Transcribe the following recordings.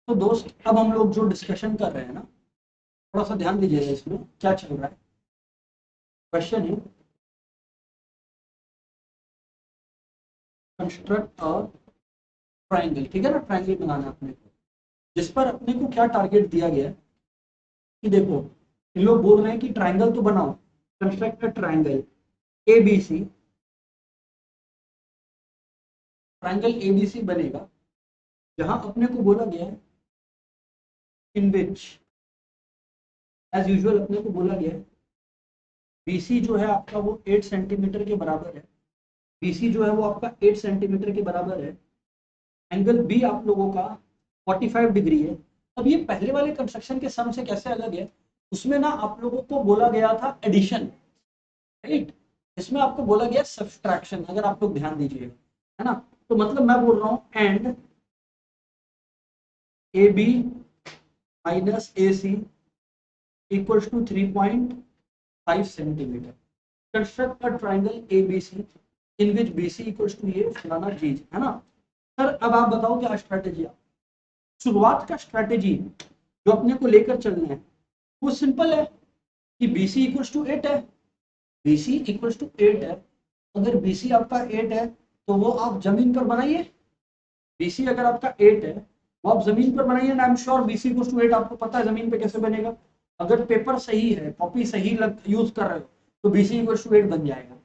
तो दोस्त अब हम लोग जो डिस्कशन कर रहे हैं ना, थोड़ा सा ध्यान दीजिएगा इसमें क्या चल रहा है। क्वेश्चन है कंस्ट्रक्ट अ ट्राइंगल, ठीक है ना। ट्राइंगल बनाना है अपने को, जिस पर अपने को क्या टारगेट दिया गया है कि देखो, इन लोग बोल रहे हैं कि ट्राइंगल तो बनाओ, construct a triangle A B C. Triangle A B C बनेगा जहां अपने को बोला गया है इन विच एज यूजुअल अपने को बोला गया है बीसी जो है आपका वो 8 सेंटीमीटर के बराबर है। बीसी जो है वो आपका 8 सेंटीमीटर के बराबर है। एंगल बी आप लोगों का 45 डिग्री है। अब ये पहले वाले कंस्ट्रक्शन के सम से कैसे अलग है, उसमें ना आप लोगों को बोला गया था एडिशन, राइट। इसमें आपको बोला गया सब्सट्रैक्शन, अगर आप लोग ध्यान दीजिएगा, है ना। तो मतलब मैं बोल रहा हूं and A B minus A C equals to 3.5 centimetre. Construct a triangle A B C in which B C equals to ये फलाना चीज, है ना। सर अब आप बताओ क्या स्ट्रेटेजी। शुरुआत का स्ट्रेटेजी जो अपने को लेकर चलना है वो सिंपल है कि बी सी इक्वल्स टू 8 है। बी सी इक्वल्स टू 8 है। अगर बी सी आपका 8 है तो वो आप जमीन पर बनाइए। बीसी अगर आपका 8 है वो आप जमीन पर बनाइए। I am sure BC equals to 8 आपको पता है जमीन पे कैसे बनेगा। अगर पेपर सही है, कॉपी सही यूज कर रहे हो, तो बीसी इक्वल्स टू 8 बन जाएगा।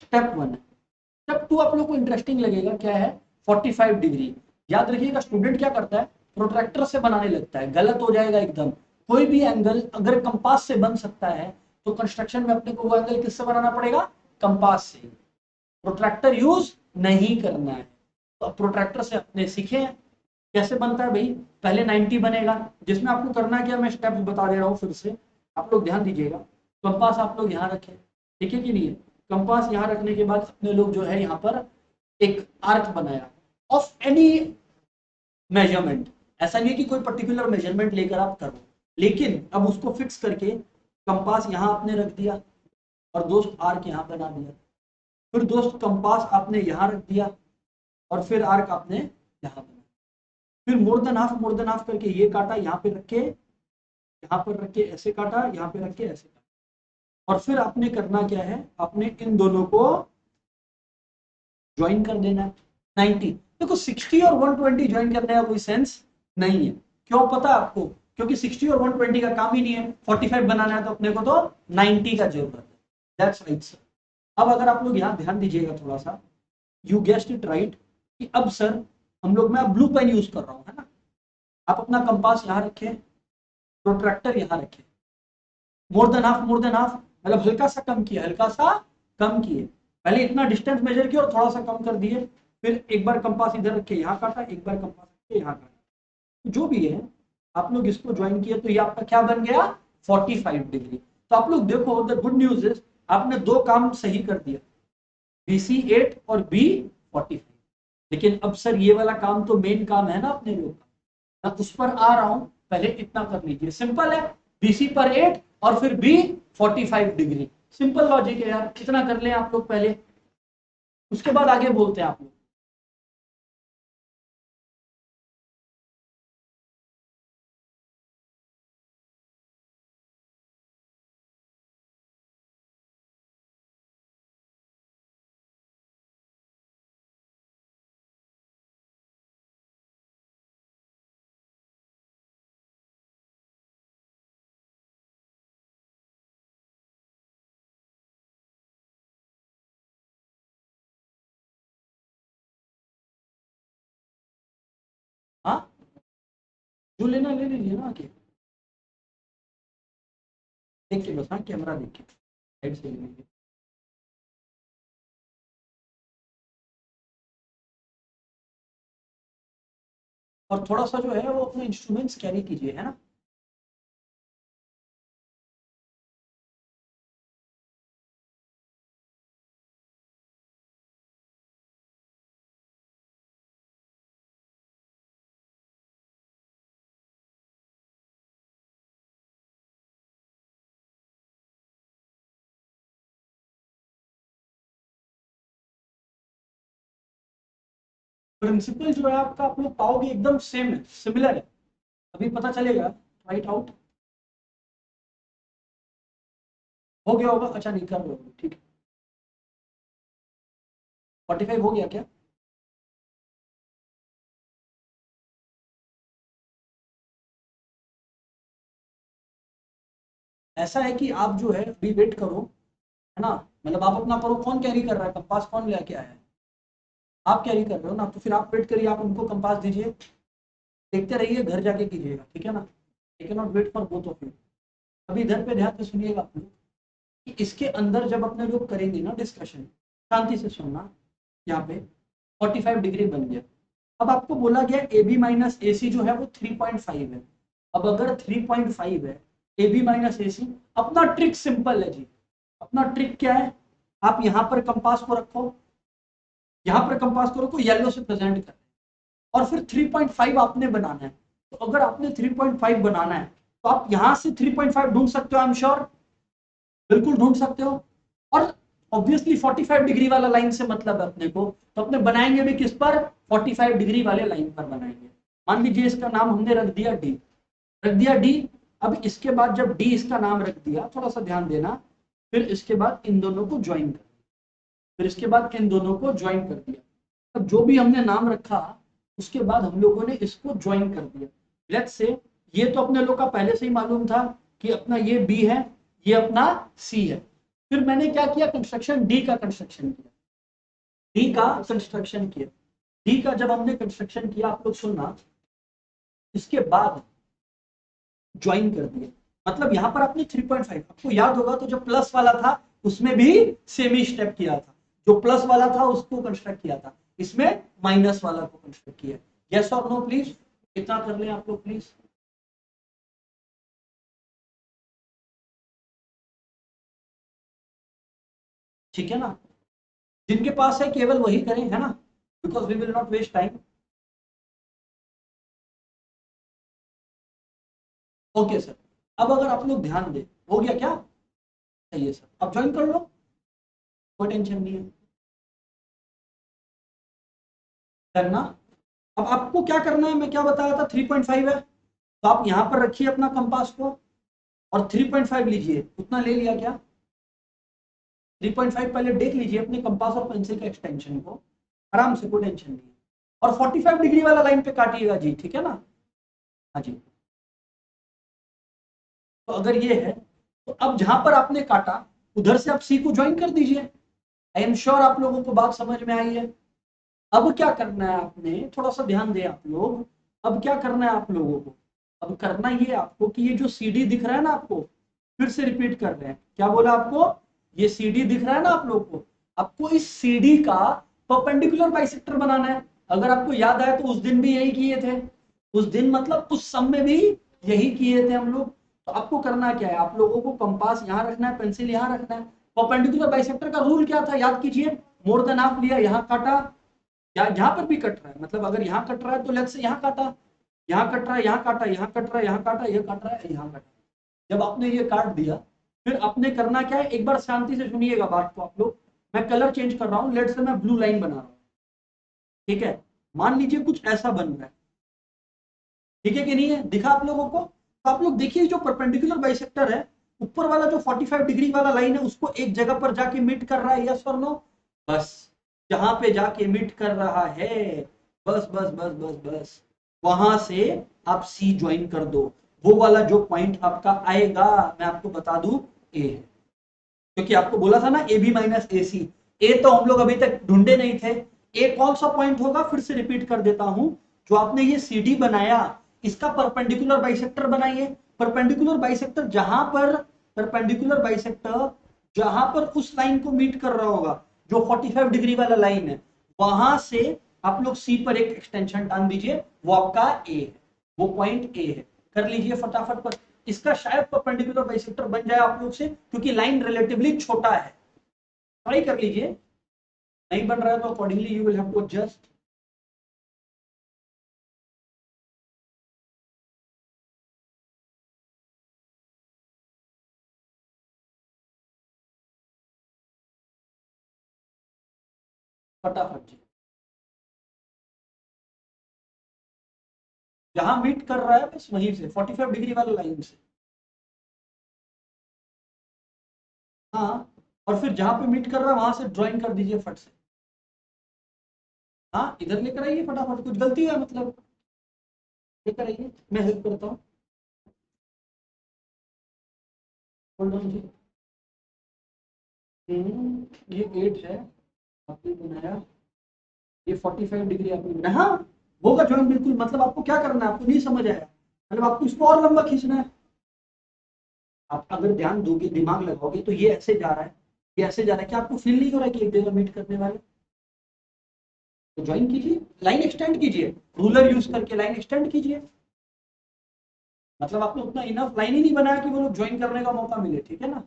स्टेप 1। स्टेप 2 आप लोग को इंटरेस्टिंग लगेगा, क्या है 45 डिग्री। याद रखिएगा स्टूडेंट क्या करता है, प्रोट्रैक्टर से बनाने लगता है, गलत हो जाएगा एकदम। कोई भी एंगल अगर कंपास से बन सकता है तो कंस्ट्रक्शन में अपने को वो एंगल किससे बनाना पड़ेगा, कंपास से। प्रोट्रैक्टर यूज नहीं करना है। तो अब प्रोट्रैक्टर से अपने सीखे हैं कैसे बनता है भाई। पहले 90 बनेगा, जिसमें आपको करना क्या मैं स्टेप्स बता दे रहा हूँ फिर से, आप लोग ध्यान दीजिएगा। कंपास आप लोग यहाँ रखें, ठीक है कि नहीं है। कंपास यहाँ रखने के बाद अपने लोग जो है यहाँ पर एक आर्क बनाया ऑफ एनी मेजरमेंट। ऐसा नहीं है कि कोई पर्टिकुलर मेजरमेंट लेकर आप करो, लेकिन अब उसको फिक्स करके कंपास यहाँ आपने रख दिया और दोस्त आर्क यहाँ बना दिया। फिर दोस्त कंपास आपने यहाँ रख दिया और फिर आर्क आपने यहाँ बनाया। फिर मोर देन हाफ करके ये काटा, यहाँ पे रख के, यहाँ पर रख के ऐसे काटा, यहाँ पे रख के ऐसे काटा। और फिर आपने करना क्या है, आपने इन दोनों को ज्वाइन कर देना है 90। देखो 60 और 120 ज्वाइन करने का कोई सेंस नहीं है। क्यों पता है आपको, क्योंकि 60 और 120 का काम ही नहीं है। 45 बनाना है तो अपने को तो 90 का जरूरत है। That's right sir. अब अगर आप लोग यहाँ ध्यान दीजिएगा थोड़ा सा, यू गेस्ड इट राइट, कि अब सर हम लोग, मैं ब्लू पेन यूज कर रहा हूँ, है ना। आप अपना कंपास यहाँ रखें, प्रोट्रैक्टर यहाँ रखें। मोर देन हाफ मतलब हल्का सा कम किया, हल्का सा कम किए। पहले इतना डिस्टेंस मेजर किया और थोड़ा सा कम कर दिए। फिर एक बार कंपास इधर रख के यहाँ काटा, एक बार कंपास रख के यहाँ काटा। तो जो भी है आप लोग इसको ज्वाइन किए तो ये आपका क्या बन गया, 45 डिग्री। तो आप लोग देखो, द गुड न्यूज इज आपने दो काम सही कर दिया, बी सी 8 और बी 45। लेकिन अब सर ये वाला काम तो मेन काम है ना अपने लोग का, मैं उस पर आ रहा हूं। पहले इतना कर लीजिए, सिंपल है। बीसी पर 8 और फिर बी 45 डिग्री। सिंपल लॉजिक है यार, इतना कर लें आप लोग पहले, उसके बाद आगे बोलते हैं आप लोग। हाँ, जो लेना ले लीजिए ना आके, देख के बस, हाँ कैमरा देख के साइड से ले लीजिए। और थोड़ा सा जो है वो अपने इंस्ट्रूमेंट्स कैरी कीजिए, है ना। प्रिंसिपल जो है आपका आप लोग पाओगे एकदम सेम है, सिमिलर है। अभी पता चलेगा, राइट आउट हो गया होगा, अच्छा नहीं कर रहे हो, ठीक है। 45 हो गया क्या? ऐसा है कि आप जो है अभी वेट करो, है ना, मतलब आप अपना करो, कौन कैरी कर रहा है कंपास, कौन लेके आया है? आप कैरी कर रहे हो ना, तो फिर आप वेट करिए, आप उनको कंपास दीजिए, देखते रहिए, घर जाके कीजिएगा, ठीक है ना। I can not wait for both of you. अभी इधर पे ध्यान से सुनिएगा आप लोग, कि इसके अंदर जब अपने लोग करेंगे ना डिस्कशन, शांति से सुनना, यहाँ पे 45 डिग्री बन गया। अब आपको बोला गया ए बी माइनस ए सी जो है वो 3.5 है। अब अगर 3.5 है ए बी माइनस ए सी, अपना ट्रिक सिंपल है जी। अपना ट्रिक क्या है, आप यहाँ पर कंपास को रखो, यहाँ पर कंपास करो को येलो से प्रेजेंट कर, और फिर 3.5 आपने बनाना है। तो अगर आपने 3.5 बनाना है, तो आप यहां से 3.5 ढूंढ सकते हो, आई एम श्योर, बिल्कुल ढूंढ सकते हो। और ऑब्वियसली 45 डिग्री वाला लाइन से मतलब है अपने को, तो अपने बनाएंगे भी किस पर, 45 डिग्री वाले लाइन पर बनाएंगे। मान लीजिए इसका नाम हमने रख दिया डी, रख दिया डी। अब इसके बाद जब डी इसका नाम रख दिया, थोड़ा सा ध्यान देना, फिर इसके बाद इन दोनों को ज्वाइन कर, फिर इसके बाद इन दोनों को ज्वाइन कर दिया। अब जो भी हमने नाम रखा, उसके बाद हम लोगों ने इसको ज्वाइन कर दिया। लेट्स से ये तो अपने लोग का पहले से ही मालूम था कि अपना ये बी है, ये अपना सी है। फिर मैंने क्या किया, कंस्ट्रक्शन डी का कंस्ट्रक्शन किया, डी का कंस्ट्रक्शन किया। डी का जब हमने कंस्ट्रक्शन किया, आप लोग सुनना, इसके बाद ज्वाइन कर दिया। मतलब यहां पर आपने 3.5, आपको याद होगा तो जो प्लस वाला था उसमें भी सेम ही स्टेप किया था, जो प्लस वाला था उसको कंस्ट्रक्ट किया था, इसमें माइनस वाला को कंस्ट्रक्ट किया। यस और नो प्लीज, इतना कर लें आप लोग प्लीज। ठीक है ना, जिनके पास है केवल वही करें, है ना, because we will not waste time. Okay sir. अब अगर आप लोग ध्यान दें, हो गया क्या? सही है सर, अब ज्वाइन कर लो, कोई टेंशन नहीं है, करना। अब आपको क्या करना है, मैं क्या बताया था, 3.5 है, तो आप यहां पर रखिए अपना कंपास को, और 3.5 लीजिए, उतना ले लिया क्या? 3.5 पहले देख लीजिए अपने कंपास और पेंसिल के एक्सटेंशन को, आराम से, कोई टेंशन नहीं है। और 45 डिग्री वाला लाइन पे काटिएगा जी, ठीक है ना। हाँ जी। तो अगर ये है, तो अब जहां पर आपने काटा, उधर से आप सी को ज्वाइन कर दीजिए। आई एम श्योर आप लोगों को बात समझ में आई है। अब क्या करना है आपने, थोड़ा सा ध्यान दें आप लोग। अब क्या करना है आप लोगों को, अब करना ये आपको कि ये जो सीडी दिख रहा है ना आपको, फिर से रिपीट कर रहे हैं, क्या बोला आपको, ये सीडी दिख रहा है ना आप लोग को, आपको इस सीडी का परपेंडिकुलर बाइसेक्टर बनाना है। अगर आपको याद आए तो उस दिन भी यही किए थे, उस दिन मतलब उस सम में भी यही किए थे हम लोग। तो आपको करना क्या है, आप लोगों को कंपास यहाँ रखना है, पेंसिल यहाँ रखना है। परपेंडिकुलर बाइसेक्टर का रूल क्या था, याद कीजिए, मोर देन हाफ लिया, यहाँ काटा, या यहाँ पर भी कट रहा है, मतलब अगर यहाँ कट रहा है तो लेट्स से यहाँ काटा, यहाँ कट रहा है, यहाँ काटा, यहाँ कट रहा है, यहाँ काटा, ये काट रहा है, यहाँ काटा। जब आपने ये काट दिया, फिर आपने करना क्या है, एक बार शांति से सुनिएगा बात को आप लोग। मैं कलर चेंज कर रहा हूँ, लेट्स से मैं ब्लू लाइन बना रहा हूँ, ठीक है। मान लीजिए कुछ ऐसा बन रहा है, ठीक है कि नहीं है, दिखा आप लोगों को? तो आप लोग देखिए, जो परपेंडिकुलर बाइसेक्टर है, ऊपर वाला जो 45 डिग्री वाला लाइन है, उसको एक जगह पर जाके मीट कर रहा है, यस और नो? बस जहां पे जाके मीट कर रहा है, बस बस बस बस बस, वहां से आप सी ज्वाइन कर दो। वो वाला जो पॉइंट आपका आएगा, मैं आपको बता दूं, ए है। क्योंकि आपको बोला था ना ए बी माइनस ए सी, ए तो हम लोग अभी तक ढूंढे नहीं थे। ए कौन सा पॉइंट होगा, फिर से रिपीट कर देता हूं, जो आपने ये सी डी बनाया, इसका परपेंडिकुलर बाइसेक्टर बनाइए। परपेंडिकुलर बाइसेक्टर जहां पर, परपेंडिकुलर बाइसेक्टर जहां पर उस लाइन को मीट कर रहा होगा, जो 45 डिग्री वाला लाइन है, वहां से आप लोग सी पर एक एक्सटेंशन टान दीजिए, वो आपका ए है, वो पॉइंट ए है। कर लीजिए फटाफट पर, इसका शायद परपेंडिकुलर बाइसेक्टर बन जाए आप लोग से, क्योंकि लाइन रिलेटिवली छोटा है। ट्राई कर लीजिए, नहीं बन रहा है तो accordingly you will have to adjust. फटाफट जी। जहां मीट कर रहा है बस वहीं से 45 डिग्री वाला लाइन से। हाँ, और फिर जहां पे मीट कर रहा है वहां से ड्राइंग कर दीजिए फट से। हाँ, इधर लेकर आइए फटाफट, कुछ गलती है मतलब, लेकर आइए, मैं हेल्प करता हूँ। होल्ड ऑन जी। ये 8 है, आपने बनाया, ये 45 डिग्री आपने बनाया। हाँ, होगा ज्वाइन बिल्कुल, मतलब आपको क्या करना है, आपको नहीं समझ आया, मतलब आपको इसको और लंबा खींचना है। आप अगर ध्यान दोगे, दिमाग लगाओगे, तो ये ऐसे जा रहा है, ये ऐसे जा रहा है, क्या आपको फील नहीं हो रहा है कि एक जगह मीट करने वाले? तो ज्वाइन कीजिए, लाइन एक्सटेंड कीजिए, रूलर यूज करके लाइन एक्सटेंड कीजिए। मतलब आपने उतना इनफ लाइन ही नहीं बनाया कि वो लोग ज्वाइन करने का मौका मिले, ठीक है ना।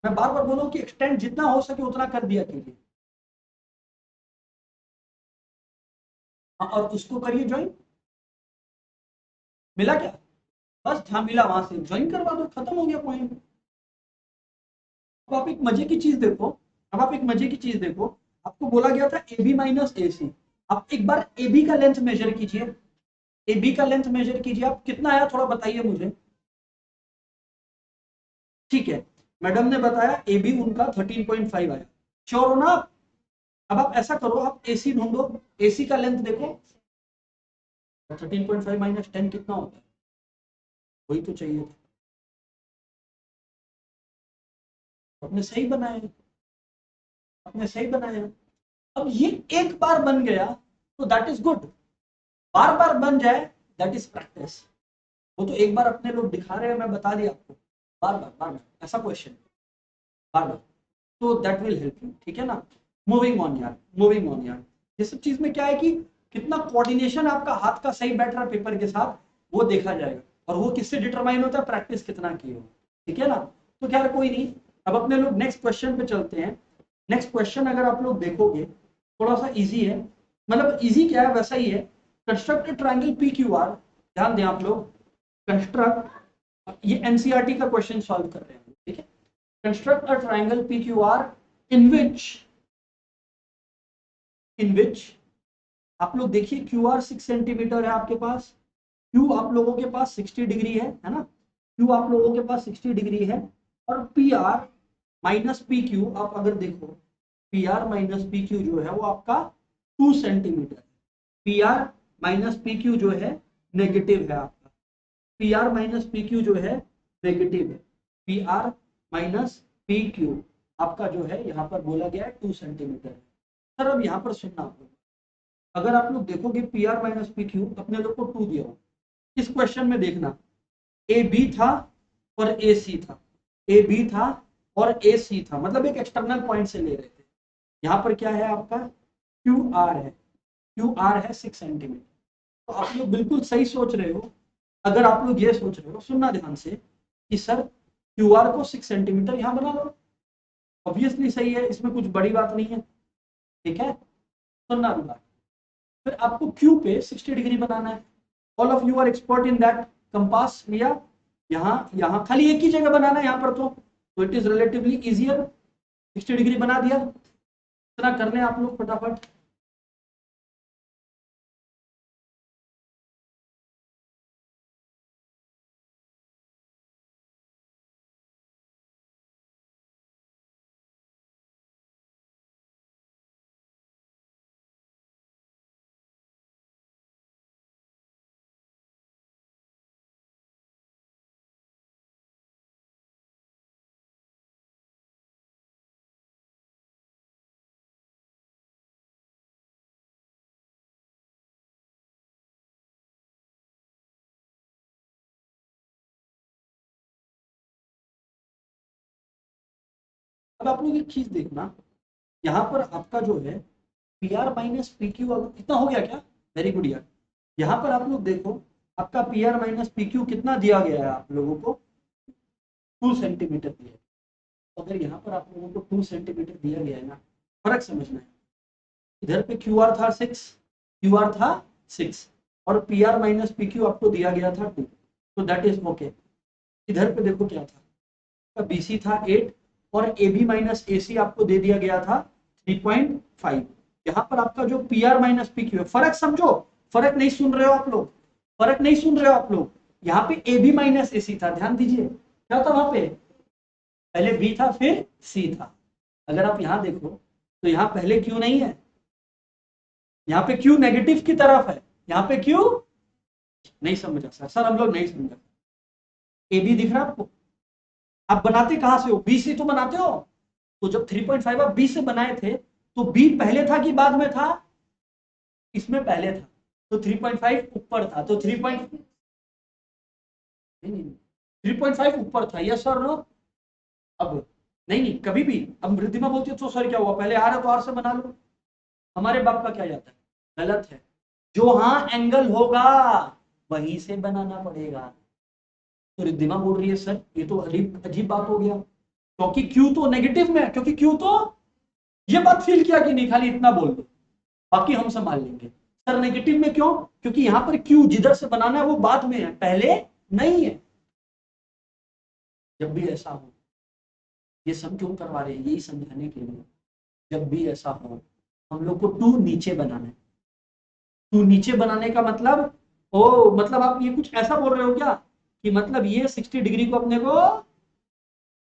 मैं बार बार बोलूं कि एक्सटेंड जितना हो सके उतना कर दिया कीजिए। हाँ, और उसको करिए ज्वाइन। मिला क्या? बस जहां मिला वहां से ज्वाइन करवा दो, खत्म हो गया पॉइंट। अब आप एक मजे की चीज देखो, अब आप एक मजे की चीज देखो, आपको बोला गया था ए बी माइनस ए सी। आप एक बार ए बी का लेंथ मेजर कीजिए, ए बी का लेंथ मेजर कीजिए, आप कितना आया थोड़ा बताइए मुझे। ठीक है, मैडम ने बताया ए बी उनका 13.5 आया, श्योर हो ना आप? अब आप ऐसा करो, आप ए सी ढूंढो, ए सी का लेंथ देखो, 13.5 माइनस 10 कितना होता है, वही तो चाहिए था। आपने सही बनाया, आपने सही बनाया। अब ये एक बार बन गया तो दैट इज गुड, बार बार बन जाए दैट इज प्रैक्टिस। वो तो एक बार अपने लोग दिखा रहे हैं, मैं बता दिया आपको, बार बार ऐसा क्वेश्चन, बार बार, तो दैट विल हेल्प यू, ठीक है ना। मूविंग ऑन यार, मूविंग ऑन यार। ये सब चीज में क्या है कि कितना कोऑर्डिनेशन आपका हाथ का सही बैठ रहा है पेपर के साथ, वो देखा जाएगा, और वो किससे डिटरमाइन होता है, प्रैक्टिस कितना की हो, ठीक है ना। तो खैर कोई नहीं, अब अपने लोग नेक्स्ट क्वेश्चन पे चलते हैं। नेक्स्ट क्वेश्चन अगर आप लोग देखोगे, थोड़ा सा इजी है, मतलब इजी क्या है वैसा ही है। Construct triangle P Q are, ध्यान दें आप लोग, कंस्ट्रक्ट, ये एनसीईआरटी का क्वेश्चन सॉल्व कर रहे हैं, ठीक है। Construct a triangle P Q R in which आप लोग देखिए, क्यू आर 6 सेंटीमीटर है आपके पास, क्यू आप लोगों के पास 60 डिग्री है ना, क्यू आप लोगों के पास 60 डिग्री है, और P R minus P Q आप अगर देखो, P R minus P Q जो है वो आपका 2 centimetre, P R minus P Q जो है नेगेटिव है आपका, P R minus P Q जो है नेगेटिव है, P R minus P Q आपका जो है यहाँ पर बोला गया है 2 सेंटीमीटर है। सर अब यहाँ पर सुनना आप लोग, अगर आप लोग देखोगे P R minus P Q अपने लोग को 2 दिया हो, इस क्वेश्चन में देखना, ए बी था और ए सी था, ए बी था और ए सी था, मतलब एक एक्सटर्नल पॉइंट से ले रहे थे। यहाँ पर क्या है आपका, क्यू आर है, क्यू आर है 6 सेंटीमीटर। तो आप लोग बिल्कुल सही सोच रहे हो, अगर आप लोग ये सोच रहे हो, सुनना ध्यान से, कि सर क्यू आर को 6 सेंटीमीटर यहाँ बना लो, ऑब्वियसली सही है, इसमें कुछ बड़ी बात नहीं है, ठीक है। सुनना दूंगा, फिर आपको क्यू पे 60 डिग्री बनाना है, all of you are expert in that. Compass लिया, यहाँ यहाँ खाली एक ही जगह बनाना है यहाँ पर, तो it is relatively easier, 60 degree बना दिया, इतना कर लें आप लोग फटाफट। अब आप लोग एक चीज देखना, यहाँ पर आपका जो है P R minus P Q कितना हो गया क्या, वेरी गुड यार। यहाँ पर आप लोग देखो, आपका P R minus P Q कितना दिया गया है आप लोगों को, 2 सेंटीमीटर दिया है। तो अगर यहाँ पर आप लोगों को 2 सेंटीमीटर दिया गया है ना, फर्क समझना है, इधर पे क्यू आर था 6, क्यू आर था 6, और P R minus P Q आपको दिया गया था 2, तो दैट इज ओके। इधर पे देखो क्या था, बी सी था 8, और ए बी माइनस ए सी आपको दे दिया गया था 3.5। यहाँ पर आपका जो P R minus P Q है, फर्क समझो, फर्क नहीं सुन रहे हो आप लोग, फर्क नहीं सुन रहे हो आप लोग। यहाँ पे ए बी माइनस ए सी था, ध्यान दीजिए क्या था वहां पे, पहले बी था फिर सी था। अगर आप यहां देखो तो यहाँ पहले क्यू नहीं है, यहाँ पे क्यू नेगेटिव की तरफ है, यहाँ पे क्यू नहीं समझा सर हम लोग नहीं समझा। ए बी दिख रहा है आपको, आप बनाते कहां से हो, बी से तो बनाते हो। तो जब 3.5 आप बी से बनाए थे तो बी पहले था कि बाद में था, इसमें पहले था, तो 3.5 ऊपर था, तो 3.5 ऊपर था, यस और नो। अब नहीं कभी भी, अब रिद्धिमा बोलती है तो सर क्या हुआ, पहले आर है तो आर से बना लो, हमारे बाप का क्या जाता है, गलत है। जो हाँ एंगल होगा वहीं से बनाना पड़ेगा। तो रिद्धिमा बोल रही है सर ये तो अजीब अजीब बात हो गया, क्योंकि क्यू तो नेगेटिव में है, क्योंकि क्यू तो, ये बात फील किया कि नहीं, खाली इतना बोल दो बाकी हम संभाल लेंगे। सर नेगेटिव में क्यों, क्योंकि यहां पर क्यू जिधर से बनाना है वो बाद में है, पहले नहीं है। जब भी ऐसा हो, ये सब क्यों करवा रहे हैं, यही समझाने के लिए, जब भी ऐसा हो हम लोग को टू नीचे बनाना है। टू नीचे बनाने का मतलब, ओ मतलब आप ये कुछ ऐसा बोल रहे हो क्या कि मतलब ये 60 डिग्री को अपने को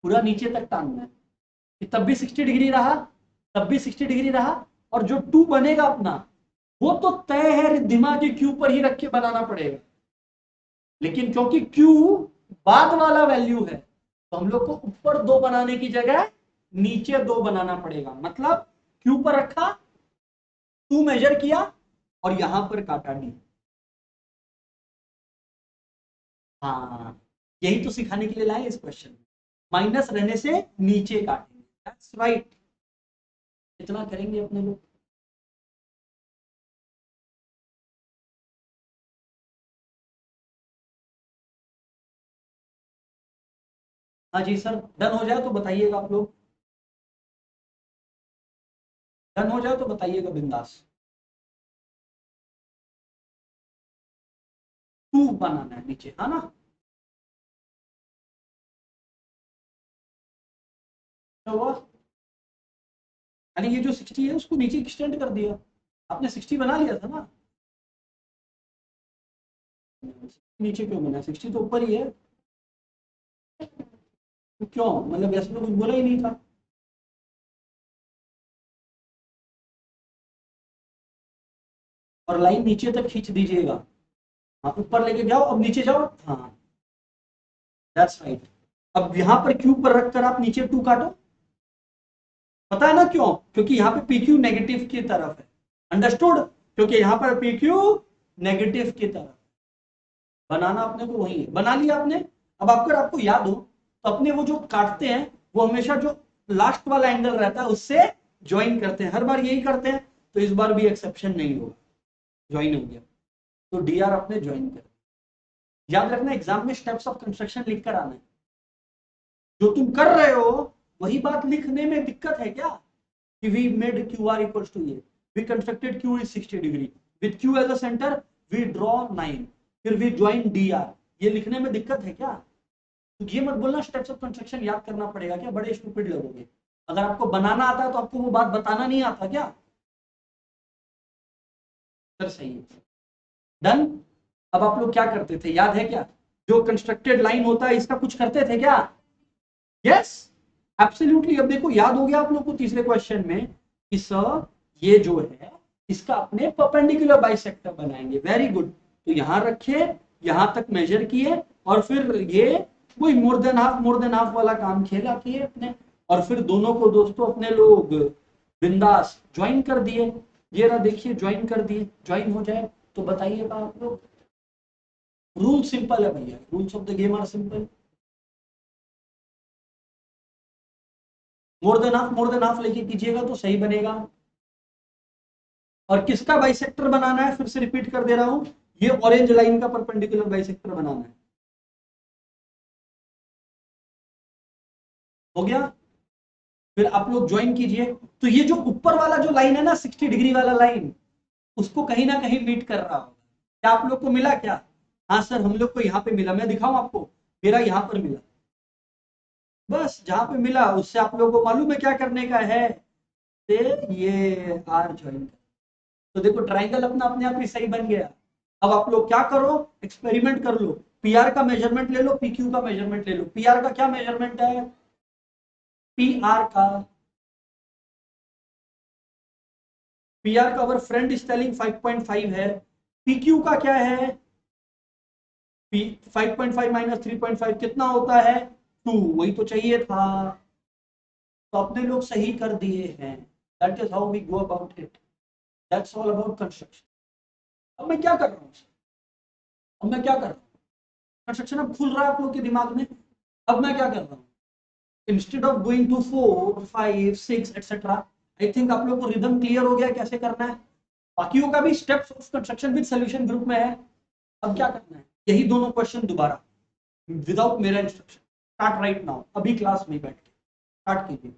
पूरा नीचे तक टांगना है, कि तब भी 60 डिग्री रहा, तब भी 60 डिग्री रहा, और जो टू बनेगा अपना वो तो तय है रिद्धिमा की क्यू पर ही रख के बनाना पड़ेगा। लेकिन क्योंकि क्यू बाद वाला वैल्यू है तो हम लोग को ऊपर दो बनाने की जगह नीचे दो बनाना पड़ेगा। मतलब क्यू पर रखा, टू मेजर किया और यहां पर काटा डी। हाँ यही तो सिखाने के लिए लाए इस क्वेश्चन में, माइनस रहने से नीचे काटेंगे, दैट्स राइट। इतना करेंगे अपने लोग। हाँ जी सर, डन हो जाए तो बताइएगा आप लोग, डन हो जाए तो बताइएगा बिंदास। टू बनाना है नीचे, है ना। तो वो यानी ये जो 60 है उसको नीचे एक्सटेंड कर दिया, आपने 60 बना लिया था ना। नीचे क्यों बना, 60 तो ऊपर ही है, तो क्यों, मतलब ऐसे तो कुछ बोला ही नहीं था। और लाइन नीचे तक खींच दीजिएगा, हाँ ऊपर लेके जाओ, अब नीचे जाओ, हाँ दैट्स राइट। अब यहाँ पर क्यू पर रखकर आप नीचे टू काटो, पता है ना क्यों, क्योंकि यहाँ पे पी क्यू नेगेटिव की तरफ है, अंडरस्टूड, क्योंकि यहाँ पर पी क्यू नेगेटिव की तरफ बनाना अपने को वही है, बना लिया आपने। अब अगर आपको याद हो तो अपने वो जो काटते हैं वो हमेशा जो लास्ट वाला एंगल रहता है उससे ज्वाइन करते हैं, हर बार यही करते हैं, तो इस बार भी एक्सेप्शन नहीं होगा, ज्वाइन हो गया, तो डी आर अपने ज्वाइन कर। याद रखना एग्जाम में स्टेप्स ऑफ कंस्ट्रक्शन लिख कर आना है, जो तुम कर रहे हो वही बात लिखने में दिक्कत है क्या, कि we made Q R equals to ये, we constructed Q is 60 degree with Q as a centre, we draw 9, फिर वी ज्वाइन डी आर, ये लिखने में दिक्कत है क्या। तो ये मत बोलना स्टेप्स ऑफ कंस्ट्रक्शन याद करना पड़ेगा क्या, बड़े स्टूपिड लगोगे। अगर आपको बनाना आता है तो आपको वो बात बताना नहीं आता क्या, सर सही है, डन। अब आप लोग क्या करते थे याद है क्या, जो कंस्ट्रक्टेड लाइन होता है इसका कुछ करते थे क्या, यस एब्सोल्युटली। अब देखो याद हो गया आप लोग को तीसरे क्वेश्चन में कि सर ये जो है इसका अपने परपेंडिकुलर बाइसेक्टर बनाएंगे, वेरी गुड। तो यहां रखे, यहां तक मेजर किए, और फिर ये वही मोर देन हाफ वाला काम खेला किए अपने, और फिर दोनों को दोस्तों अपने लोग बिंदास ज्वाइन कर दिए। ये रहा देखिए ज्वाइन कर दिए, ज्वाइन हो जाए तो बताइएगा आप लोग। रूल सिंपल है भैया, rules of the game are simple. More than half लेके कीजिएगा तो सही बनेगा। और किसका बाइसेक्टर बनाना है, फिर से रिपीट कर दे रहा हूं, ये ऑरेंज लाइन का परपेंडिकुलर बाइसेक्टर बनाना है, हो गया। फिर आप लोग ज्वाइन कीजिए, तो ये जो ऊपर वाला जो लाइन है ना 60 डिग्री वाला लाइन, उसको कहीं ना कहीं मीट कर रहा होगा। क्या आप लोग को मिला क्या, हाँ सर हम लोग को यहाँ पे मिला, मैं दिखाऊं आपको, मेरा यहाँ पर मिला, बस जहां पे मिला उससे आप लोगों को मालूम है क्या करने का है, से ये आर ज्वाइन कर, तो देखो ट्राइंगल अपना अपने आप ही सही बन गया। अब आप लोग क्या करो, एक्सपेरिमेंट कर लो, पीआर का मेजरमेंट ले लो, पीक्यू का मेजरमेंट ले लो। पीआर का क्या मेजरमेंट है, पीआर का अवर फ्रेंड इज टेलिंग 5.5 है, पीक्यू का क्या है, 5.5 माइनस 3.5 कितना होता है, 2, वही तो चाहिए था। तो अपने लोग सही कर दिए हैं। That is how we go about it, that's all about construction. अब मैं क्या कर रहा हूँ, कंस्ट्रक्शन अब खुल रहा है आप लोग के दिमाग में। अब मैं क्या कर रहा हूँ, instead of going to 4, 5, 6 etcetera, I think आप लोग को रिदम क्लियर हो गया कैसे करना है। बाकियों का भी steps of construction with solution group में है। अब क्या करना है, यही दोनों क्वेश्चन दोबारा विदाउट मेरा इंस्ट्रक्शन, स्टार्ट राइट नाउ, अभी क्लास में बैठ के स्टार्ट कीजिए।